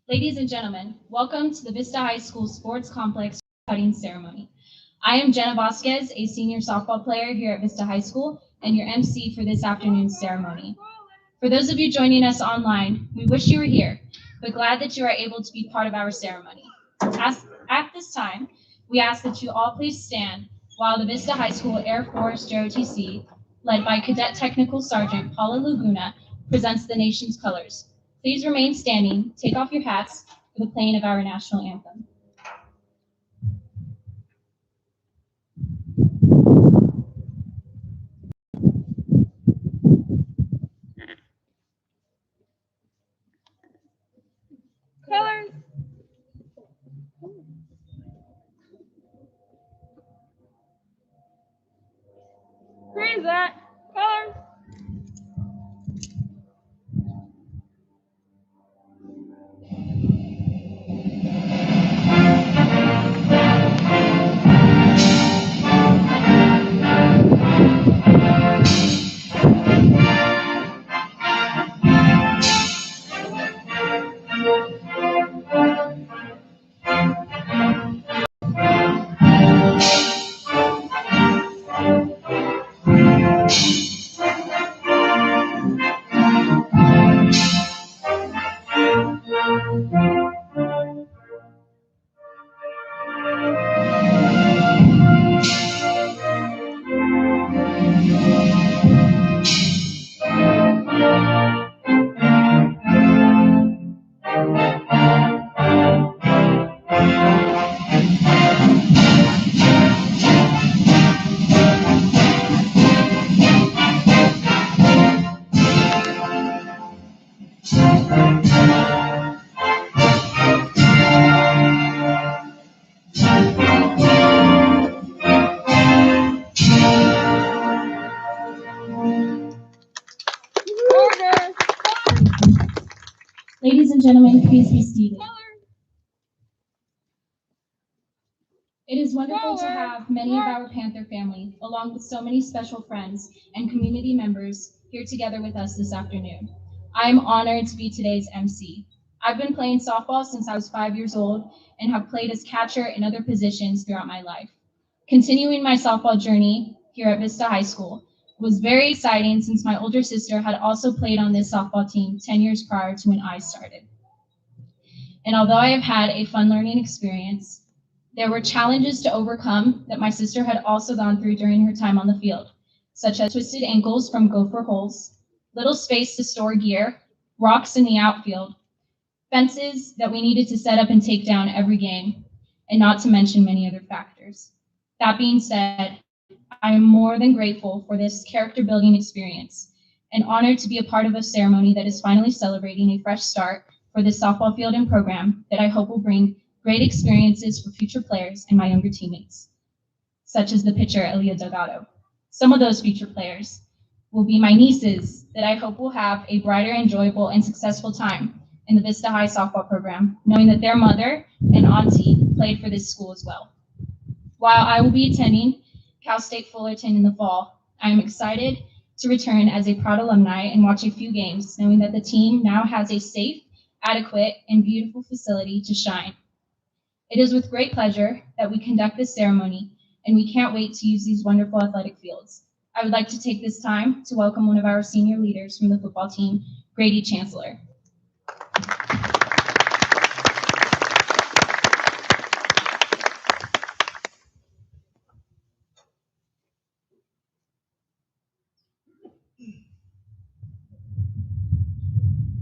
Ladies and gentlemen, welcome to the Vista High School Sports Complex cutting ceremony. I am Jenna Vasquez, a senior softball player here at Vista High School, and your MC for this afternoon's ceremony. For those of you joining us online, we wish you were here, but glad that you are able to be part of our ceremony. At this time, we ask that you all please stand while the Vista High School Air Force JOTC, led by Cadet Technical Sergeant Paula Laguna, presents the nation's colors. Please remain standing, take off your hats for the playing of our national anthem. Colors. Where is that? Colors. Ladies and gentlemen, please be seated. It is wonderful to have many of our Panther family, along with so many special friends and community members, here together with us this afternoon. I am honored to be today's MC. I've been playing softball since I was 5 years old and have played as catcher and other positions throughout my life. Continuing my softball journey here at Vista High School was very exciting since my older sister had also played on this softball team 10 years prior to when I started. And although I have had a fun learning experience, there were challenges to overcome that my sister had also gone through during her time on the field, such as twisted ankles from gopher holes, little space to store gear, rocks in the outfield, fences that we needed to set up and take down every game, and not to mention many other factors. That being said, I am more than grateful for this character building experience and honored to be a part of a ceremony that is finally celebrating a fresh start for this softball field and program that I hope will bring great experiences for future players and my younger teammates, such as the pitcher, Elia Delgado. Some of those future players will be my nieces that I hope will have a brighter, enjoyable, and successful time in the Vista High softball program, knowing that their mother and auntie played for this school as well. While I will be attending Cal State Fullerton in the fall, I am excited to return as a proud alumni and watch a few games, knowing that the team now has a safe, adequate, and beautiful facility to shine. It is with great pleasure that we conduct this ceremony, and we can't wait to use these wonderful athletic fields. I would like to take this time to welcome one of our senior leaders from the football team, Grady Chancellor.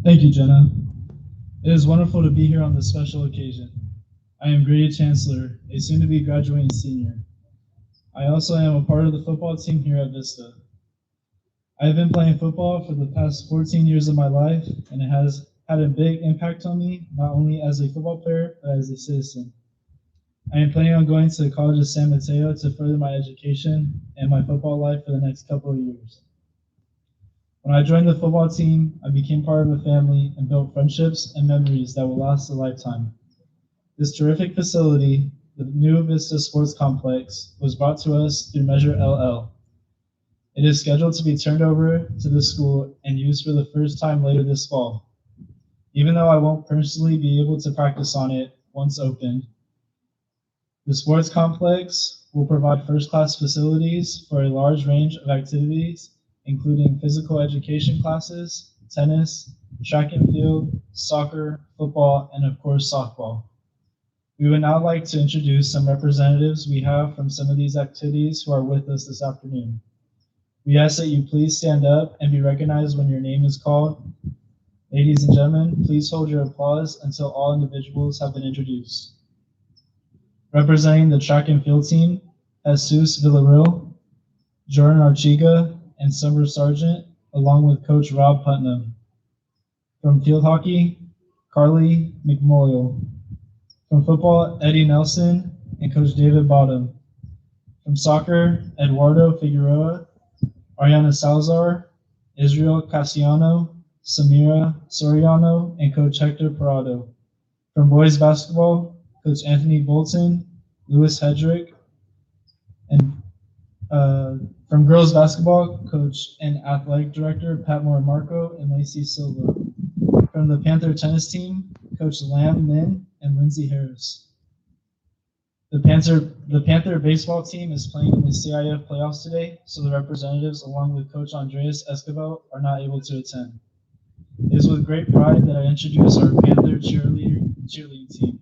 Thank you, Jenna. It is wonderful to be here on this special occasion. I am Grady Chancellor, a soon to be graduating senior. I also am a part of the football team here at Vista. I have been playing football for the past 14 years of my life, and it has had a big impact on me, not only as a football player, but as a citizen. I am planning on going to the College of San Mateo to further my education and my football life for the next couple of years. When I joined the football team, I became part of a family and built friendships and memories that will last a lifetime. This terrific facility, the new Vista Sports Complex, was brought to us through Measure LL. It is scheduled to be turned over to the school and used for the first time later this fall. Even though I won't personally be able to practice on it once opened, the sports complex will provide first-class facilities for a large range of activities, including physical education classes, tennis, track and field, soccer, football, and of course softball. We would now like to introduce some representatives we have from some of these activities who are with us this afternoon. We ask that you please stand up and be recognized when your name is called. Ladies and gentlemen, please hold your applause until all individuals have been introduced. Representing the track and field team, Jesus Villarreal, Jordan Archiga, and Summer Sargent, along with Coach Rob Putnam. From field hockey, Carly McMoyle. From football, Eddie Nelson and Coach David Bottom. From soccer, Eduardo Figueroa, Ariana Salazar, Israel Cassiano, Samira Soriano, and Coach Hector Parado. From boys basketball, Coach Anthony Bolton, Lewis Hedrick, and from girls basketball, Coach and Athletic Director Pat Marco and Lacey Silva. From the Panther tennis team, Coach Lam Min and Lindsay Harris. The Panther baseball team is playing in the CIF playoffs today, so the representatives, along with Coach Andreas Escobar, are not able to attend. It is with great pride that I introduce our Panther cheerleading team.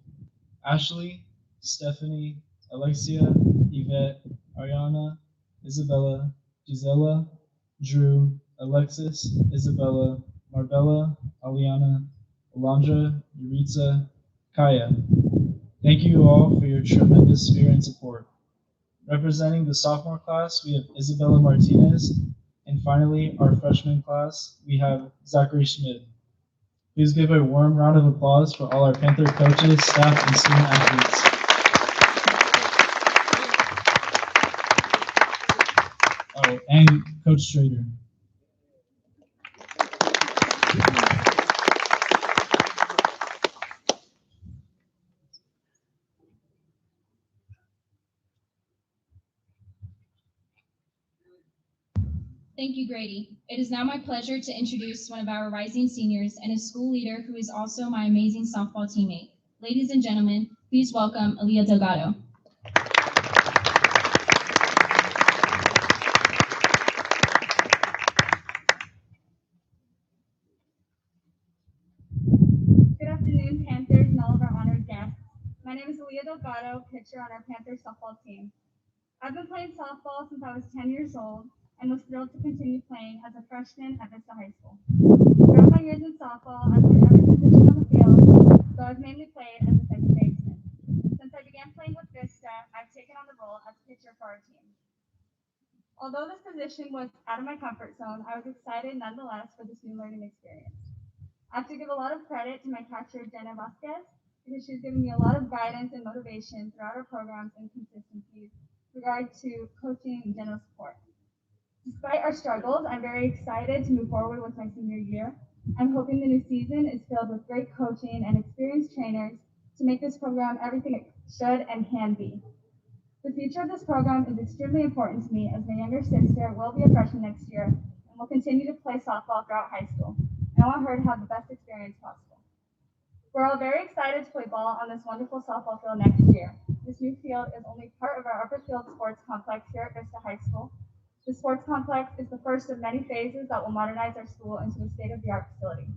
Ashley, Stephanie, Alexia, Yvette, Ariana, Isabella, Gisela, Drew, Alexis, Isabella, Marbella, Aliana, Alondra, Yuritsa, Kaya. Thank you all for your tremendous spirit and support. Representing the sophomore class, we have Isabella Martinez, and finally, our freshman class, we have Zachary Schmidt. Please give a warm round of applause for all our Panther coaches, staff, and student athletes. Oh, and Coach Strader. Thank you, Grady. It is now my pleasure to introduce one of our rising seniors and a school leader who is also my amazing softball teammate. Ladies and gentlemen, please welcome Aaliyah Delgado. Good afternoon, Panthers and all of our honored guests. My name is Aaliyah Delgado, pitcher on our Panthers softball team. I've been playing softball since I was 10 years old and was thrilled to continue playing as a freshman at Vista High School. Throughout my years in softball, I've played every position on the field, though I've mainly played as a second baseman. Since I began playing with Vista, I've taken on the role as pitcher for our team. Although this position was out of my comfort zone, I was excited nonetheless for this new learning experience. I have to give a lot of credit to my catcher, Jenna Vasquez, because she's given me a lot of guidance and motivation throughout our programs and consistencies with regard to coaching and general support. Despite our struggles, I'm very excited to move forward with my senior year. I'm hoping the new season is filled with great coaching and experienced trainers to make this program everything it should and can be. The future of this program is extremely important to me as my younger sister will be a freshman next year and will continue to play softball throughout high school. And I want her to have the best experience possible. We're all very excited to play ball on this wonderful softball field next year. This new field is only part of our upper field sports complex here at Vista High School. The sports complex is the first of many phases that will modernize our school into a state-of-the-art facility.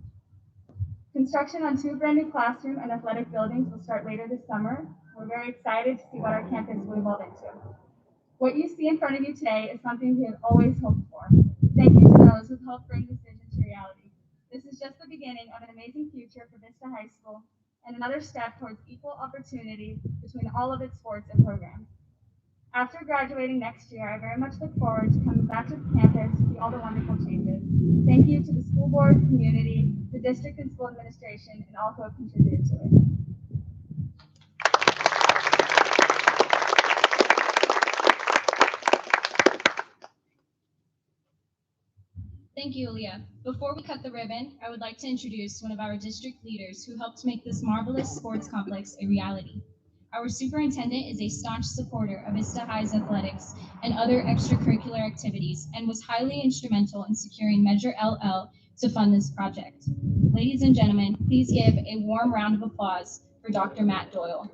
Construction on 2 brand new classroom and athletic buildings will start later this summer. We're very excited to see what our campus will evolve into. What you see in front of you today is something we have always hoped for. Thank you to those who helped bring this vision to reality. This is just the beginning of an amazing future for Vista High School and another step towards equal opportunity between all of its sports and programs. After graduating next year, I very much look forward to coming back to the campus to see all the wonderful changes. Thank you to the school board, community, the district and school administration, and all who have contributed to it. Thank you, Aaliyah. Before we cut the ribbon, I would like to introduce one of our district leaders who helped make this marvelous sports complex a reality. Our superintendent is a staunch supporter of Vista High's athletics and other extracurricular activities and was highly instrumental in securing Measure LL to fund this project. Ladies and gentlemen, please give a warm round of applause for Dr. Matt Doyle.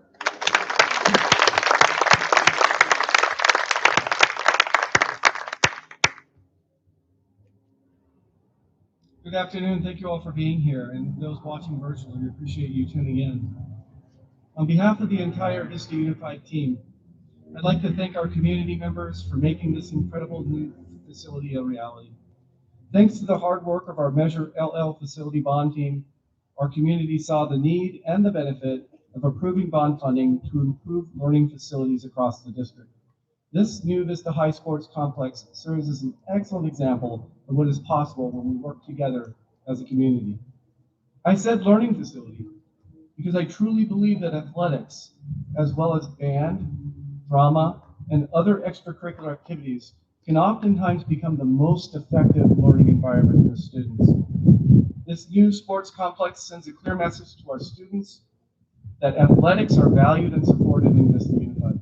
Good afternoon. Thank you all for being here, and those watching virtually, we appreciate you tuning in. On behalf of the entire Vista Unified team, I'd like to thank our community members for making this incredible new facility a reality. Thanks to the hard work of our Measure LL facility bond team, our community saw the need and the benefit of approving bond funding to improve learning facilities across the district. This new Vista High Sports Complex serves as an excellent example of what is possible when we work together as a community. I said learning facility because I truly believe that athletics, as well as band, drama, and other extracurricular activities, can oftentimes become the most effective learning environment for students. This new sports complex sends a clear message to our students that athletics are valued and supported in Vista Unified.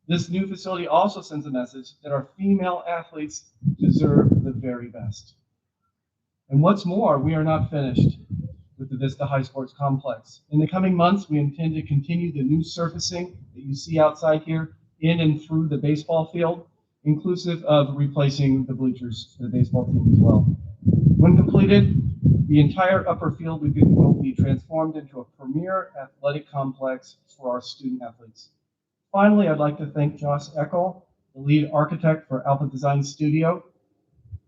This new facility also sends a message that our female athletes deserve the very best. And what's more, we are not finished with the Vista High Sports Complex. In the coming months, we intend to continue the new surfacing that you see outside here in and through the baseball field, inclusive of replacing the bleachers for the baseball team as well. When completed, the entire upper field will be transformed into a premier athletic complex for our student athletes. Finally, I'd like to thank Josh Eckel, the lead architect for Alpha Design Studio,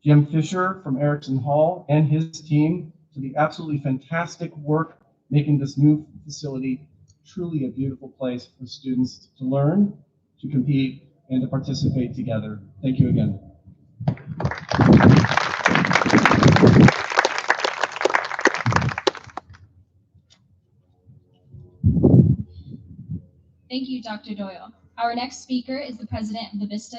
Jim Fisher from Erickson Hall, and his team for the absolutely fantastic work making this new facility truly a beautiful place for students to learn, to compete, and to participate together. Thank you again. Thank you, Dr. Doyle. Our next speaker is the president of the Vista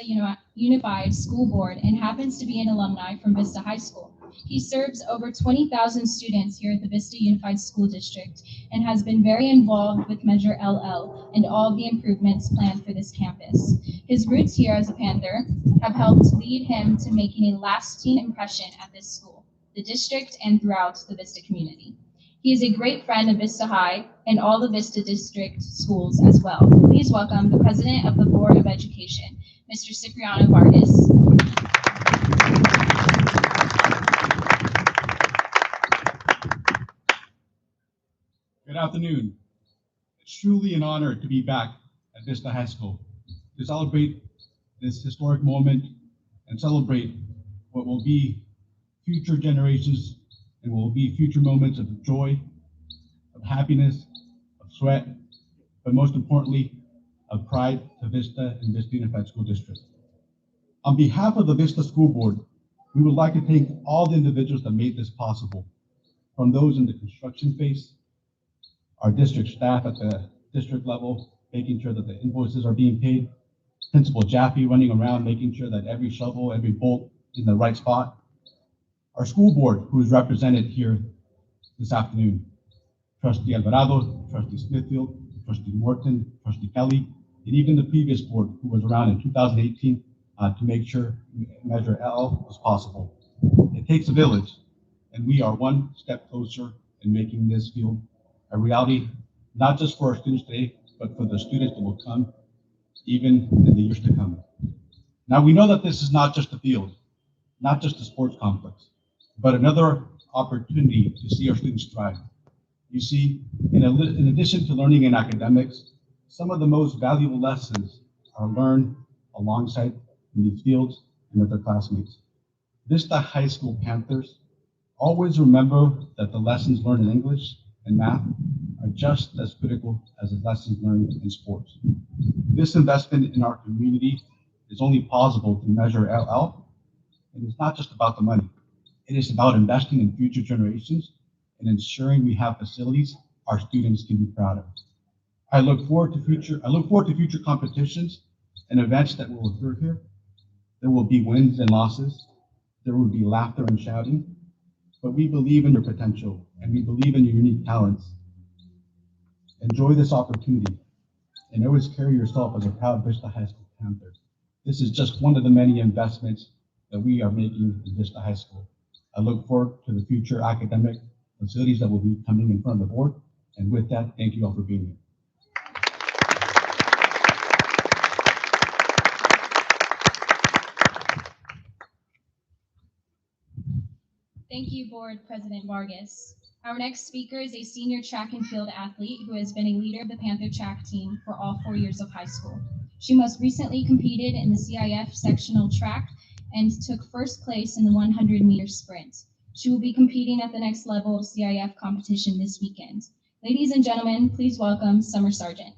Unified School Board and happens to be an alumni from Vista High School. He serves over 20,000 students here at the Vista Unified School District and has been very involved with Measure LL and all the improvements planned for this campus. His roots here as a Panther have helped lead him to making a lasting impression at this school, the district, and throughout the Vista community. He is a great friend of Vista High and all the Vista District schools as well. Please welcome the President of the Board of Education, Mr. Cipriano Vargas. Good afternoon. It's truly an honor to be back at Vista High School to celebrate this historic moment and celebrate what will be future generations and will be future moments of joy, of happiness, of sweat, but most importantly, of pride to Vista and Vista Unified School District. On behalf of the Vista School Board, we would like to thank all the individuals that made this possible, from those in the construction phase, our district staff at the district level, making sure that the invoices are being paid, Principal Jaffe running around making sure that every shovel, every bolt is in the right spot, our school board, who is represented here this afternoon, Trustee Alvarado, Trustee Smithfield, Trustee Morton, Trustee Kelly, and even the previous board who was around in 2018 to make sure Measure L was possible. It takes a village, and we are one step closer in making this field a reality, not just for our students today, but for the students that will come even in the years to come. Now, we know that this is not just a field, not just a sports complex, but another opportunity to see our students thrive. You see, in addition to learning in academics, some of the most valuable lessons are learned alongside in these fields and with their classmates. Vista High School Panthers Always remember that the lessons learned in English and math are just as critical as the lessons learned in sports. This investment in our community is only possible to measure out, and it's not just about the money. It is about investing in future generations and ensuring we have facilities our students can be proud of. I look forward to future competitions and events that will occur here. There will be wins and losses. There will be laughter and shouting. But we believe in your potential and we believe in your unique talents. Enjoy this opportunity and always carry yourself as a proud Vista High School Panther. This is just one of the many investments that we are making in Vista High School. I look forward to the future academic facilities that will be coming in front of the board. And with that, thank you all for being here. Thank you, Board President Vargas. Our next speaker is a senior track and field athlete who has been a leader of the Panther track team for all 4 years of high school. She most recently competed in the CIF sectional track and took first place in the 100-meter sprint. She will be competing at the next level of CIF competition this weekend. Ladies and gentlemen, please welcome Summer Sargent.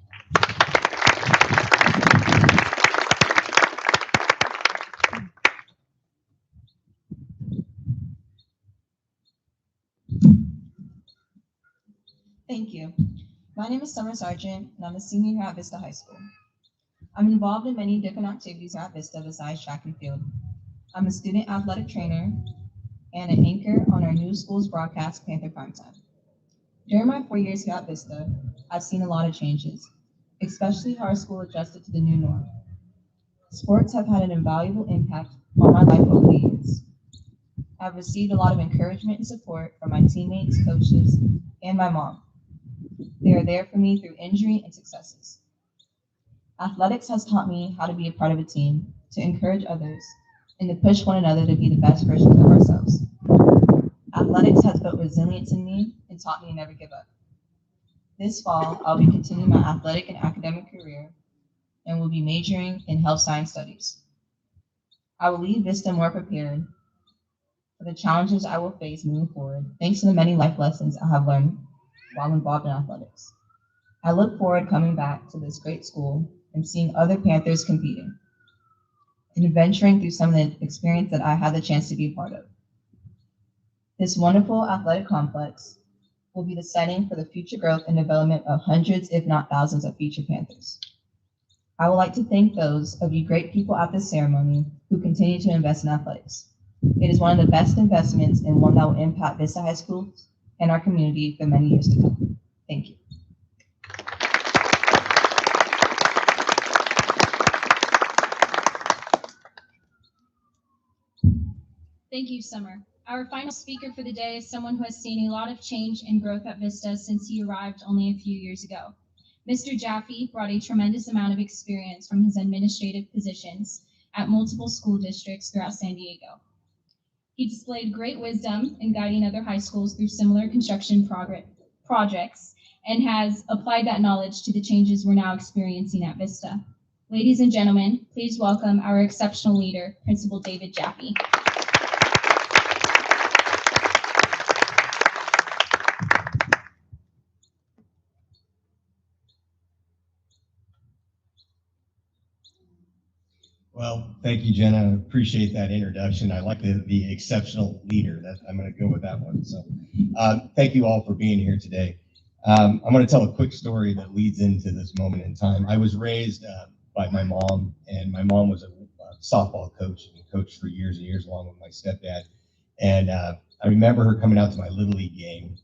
Thank you. My name is Summer Sargent, and I'm a senior here at Vista High School. I'm involved in many different activities here at Vista besides track and field. I'm a student athletic trainer and an anchor on our new school's broadcast, Panther Primetime. During my 4 years here at Vista, I've seen a lot of changes, especially how our school adjusted to the new norm. Sports have had an invaluable impact on my life over the years. I've received a lot of encouragement and support from my teammates, coaches, and my mom. They are there for me through injury and successes. Athletics has taught me how to be a part of a team, to encourage others, and to push one another to be the best versions of ourselves. Athletics has built resilience in me and taught me to never give up. This fall, I'll be continuing my athletic and academic career and will be majoring in health science studies. I will leave Vista more prepared for the challenges I will face moving forward, thanks to the many life lessons I have learned while involved in athletics. I look forward coming back to this great school and seeing other Panthers competing and adventuring through some of the experience that I had the chance to be a part of. This wonderful athletic complex will be the setting for the future growth and development of hundreds, if not thousands, of future Panthers. I would like to thank those of you great people at this ceremony who continue to invest in athletics. It is one of the best investments and one that will impact Vista High School and our community for many years to come. Thank you. Thank you, Summer. Our final speaker for the day is someone who has seen a lot of change and growth at Vista since he arrived only a few years ago. Mr. Jaffe brought a tremendous amount of experience from his administrative positions at multiple school districts throughout San Diego. He displayed great wisdom in guiding other high schools through similar construction projects and has applied that knowledge to the changes we're now experiencing at Vista. Ladies and gentlemen, please welcome our exceptional leader, Principal David Jaffe. Well, thank you, Jenna. I appreciate that introduction. I like the exceptional leader. I'm going to go with that one. So thank you all for being here today. I'm going to tell a quick story that leads into this moment in time. I was raised by my mom, and my mom was a softball coach and coached for years and years along with my stepdad. And I remember her coming out to my Little League game,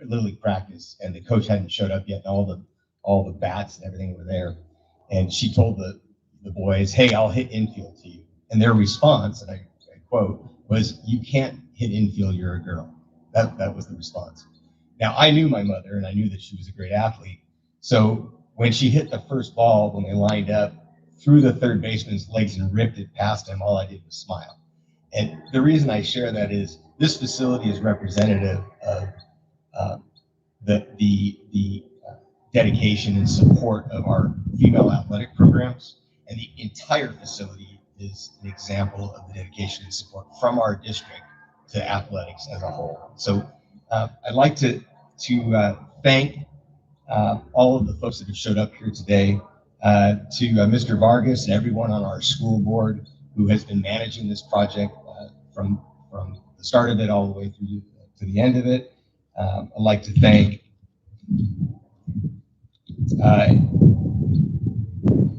Little League practice, and the coach hadn't showed up yet, and all the bats and everything were there. And she told the boys, "Hey, I'll hit infield to you." And their response, and I quote, was, "You can't hit infield, you're a girl." That was the response. Now, I knew my mother, and I knew that she was a great athlete. So when she hit the first ball, when they lined up, through the third baseman's legs and ripped it past him, all I did was smile. And the reason I share that is this facility is representative of the dedication and support of our female athletic programs. And the entire facility is an example of the dedication and support from our district to athletics as a whole. So I'd like to thank all of the folks that have showed up here today, to Mr. Vargas and everyone on our school board who has been managing this project from the start of it all the way through to the end of it. I'd like to thank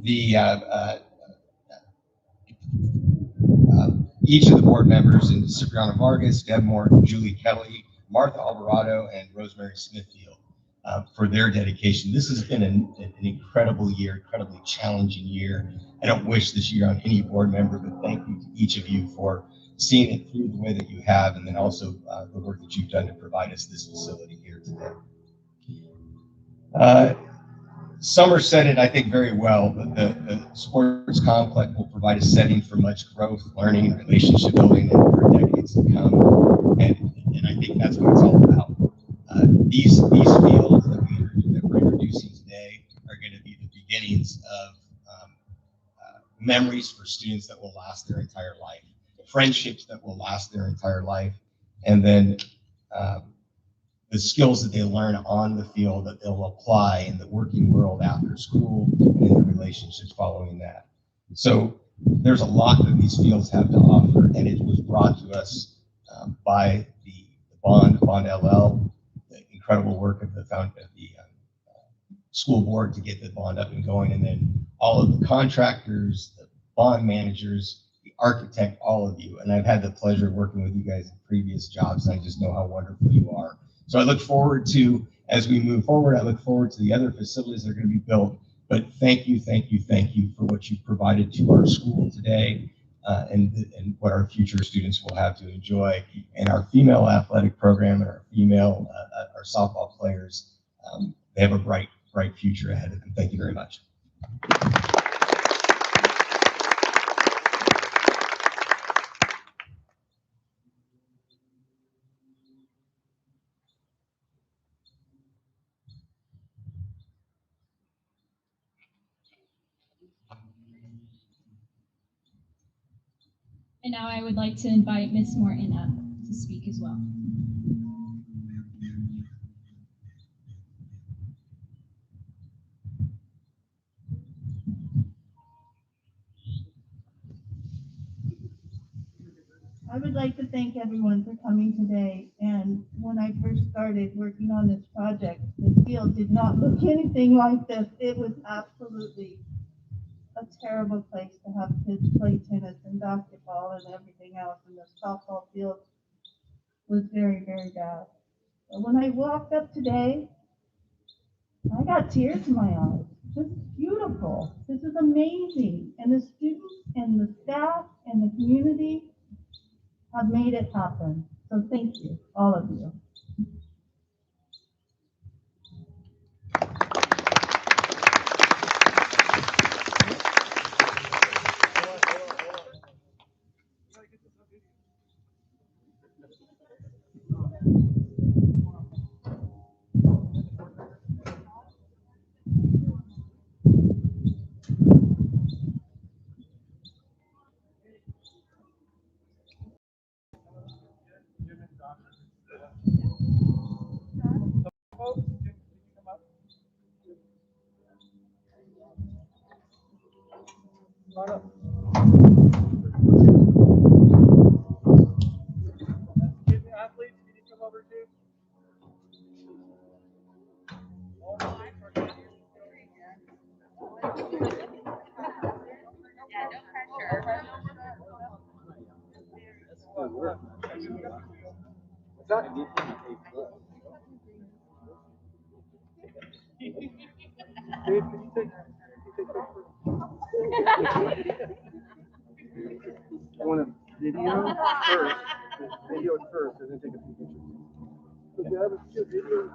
the each of the board members, and Cipriano Vargas, Deb Moore, Julie Kelly, Martha Alvarado, and Rosemary Smithfield for their dedication. This has been an incredible year, incredibly challenging year. I don't wish this year on any board member, but thank you to each of you for seeing it through the way that you have, and then also the work that you've done to provide us this facility here today. Summer said it, I think, very well, that the sports complex will provide a setting for much growth, learning, relationship building for decades to come. And I think that's what it's all about. These fields that we're introducing today are going to be the beginnings of memories for students that will last their entire life, friendships that will last their entire life, and then the skills that they learn on the field that they'll apply in the working world after school and in the relationships following that. So there's a lot that these fields have to offer, and it was brought to us by the Bond LL, the incredible work of the school board to get the bond up and going, and then all of the contractors, the bond managers, the architect, all of you. And I've had the pleasure of working with you guys in previous jobs, and I just know how wonderful you are. So I look forward to, as we move forward, I look forward to the other facilities that are going to be built. But thank you for what you've provided to our school today, and what our future students will have to enjoy. And our female athletic program and our female, our softball players, they have a bright future ahead of them. Thank you very much. And now I would like to invite Ms. Morton up to speak as well. I would like to thank everyone for coming today. And when I first started working on this project, the field did not look anything like this. It was absolutely a terrible place to have kids play tennis and basketball and everything else. And the softball field was very, very bad. But when I walked up today, I got tears in my eyes. Just beautiful. This is amazing. And the students and the staff and the community have made it happen. So thank you, all of you. I want to video first, video it first, and then take a few pictures. So if you have a video.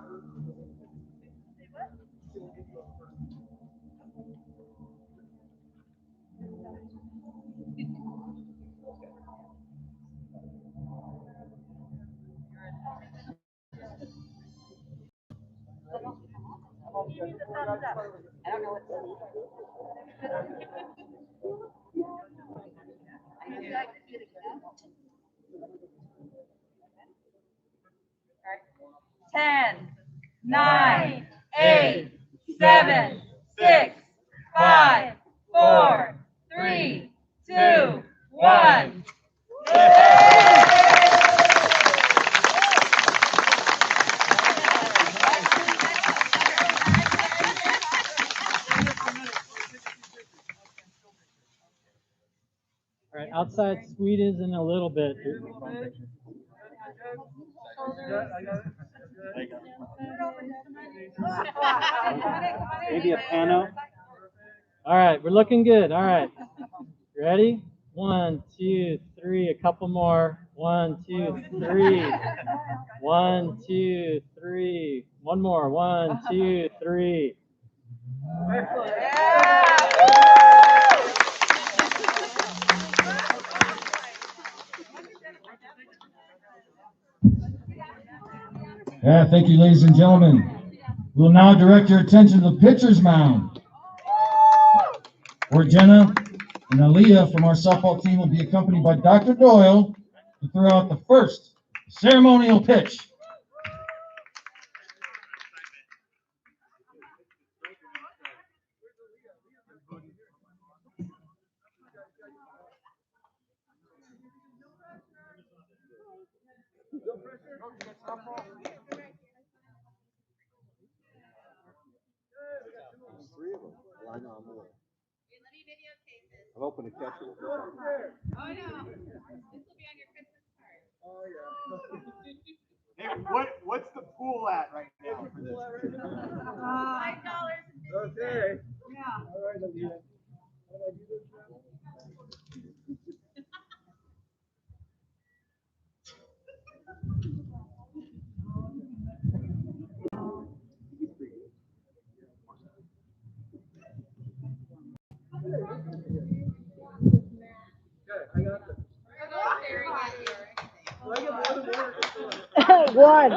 10, 9, 8, 7, 6, 5, 4, 3, 2, 1. All right, outside Sweden's in a little bit. Maybe a pano. All right, we're looking good. All right, ready? 1, 2, 3. A couple more. 1, 2, 3. 1, 2, 3. One more. 1, 2, 3. Yeah, thank you, ladies and gentlemen. We'll now direct your attention to the pitcher's mound, where Jenna and Aaliyah from our softball team will be accompanied by Dr. Doyle to throw out the first ceremonial pitch. I'm hoping to catch it. Oh no, this will be on your Christmas card. Hey, what's the pool at right now for this? $5. Okay. Yeah. All right, Aaliyah. One.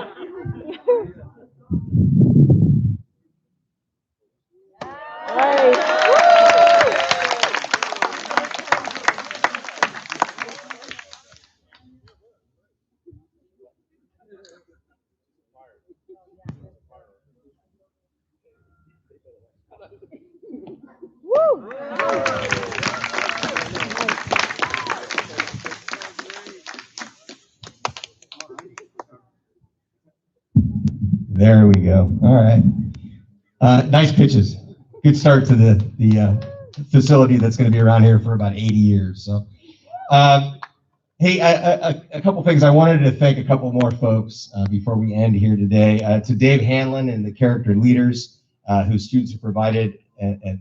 There we go. All right. Nice pitches. Good start to the facility that's going to be around here for about 80 years. So, hey, a couple things. I wanted to thank a couple more folks before we end here today. To Dave Hanlon and the character leaders whose students have provided and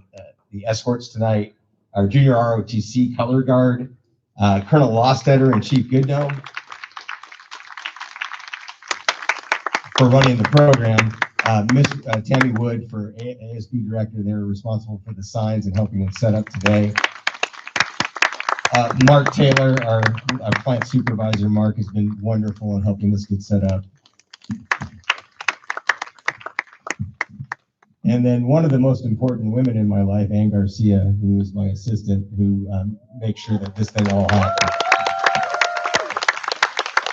the escorts tonight. Our junior ROTC color guard, Colonel Lostetter and Chief Goodnome for running the program. Miss Tammy Wood for ASB director. They're responsible for the signs and helping them set up today. Mark Taylor, our plant supervisor. Mark has been wonderful in helping us get set up. And then one of the most important women in my life, Ann Garcia, who is my assistant, who makes sure that this thing all happens.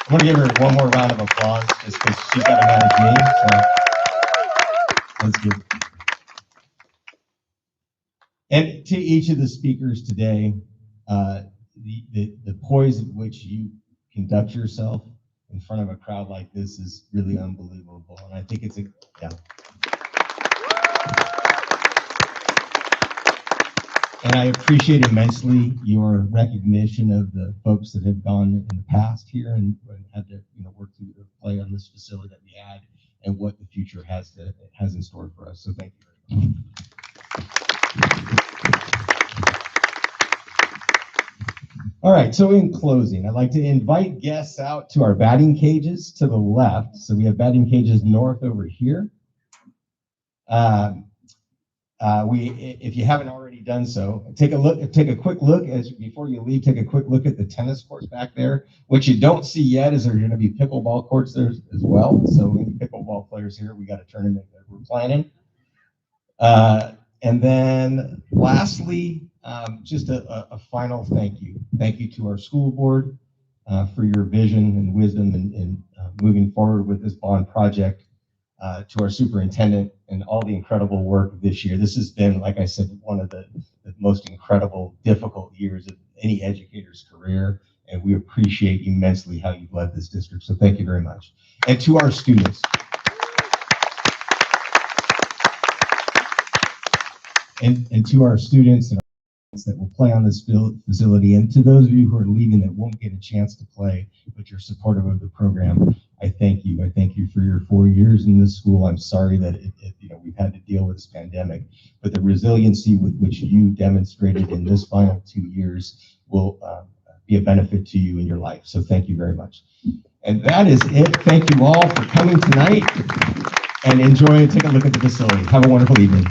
I'm going to give her one more round of applause just because she's got to manage me. So that's good. And to each of the speakers today, the poise at which you conduct yourself in front of a crowd like this is really unbelievable. And I think it's yeah. And I appreciate immensely your recognition of the folks that have gone in the past here and had to work through the play on this facility that we had and what the future has in store for us. So thank you very much. All right, so in closing, I'd like to invite guests out to our batting cages to the left. So we have batting cages north over here. If you haven't already done so, take a quick look before you leave. Take a quick look at the tennis courts back there. What you don't see yet is there are going to be pickleball courts there as well. So any pickleball players here, we got a tournament that we're planning. And then lastly, just a final thank you. Thank you to our school board for your vision and wisdom in moving forward with this bond project. to our superintendent and all the incredible work this year. This has been, like I said, one of the most incredible, difficult years of any educator's career, and we appreciate immensely how you've led this district. So thank you very much. And to our students. And to our students and that will play on this facility, and to those of you who are leaving that won't get a chance to play, but you're supportive of the program, I thank you. I thank you for your 4 years in this school. I'm sorry that we've had to deal with this pandemic, but the resiliency with which you demonstrated in this final 2 years will be a benefit to you in your life. So thank you very much. And that is it. Thank you all for coming tonight, and enjoy and take a look at the facility. Have a wonderful evening.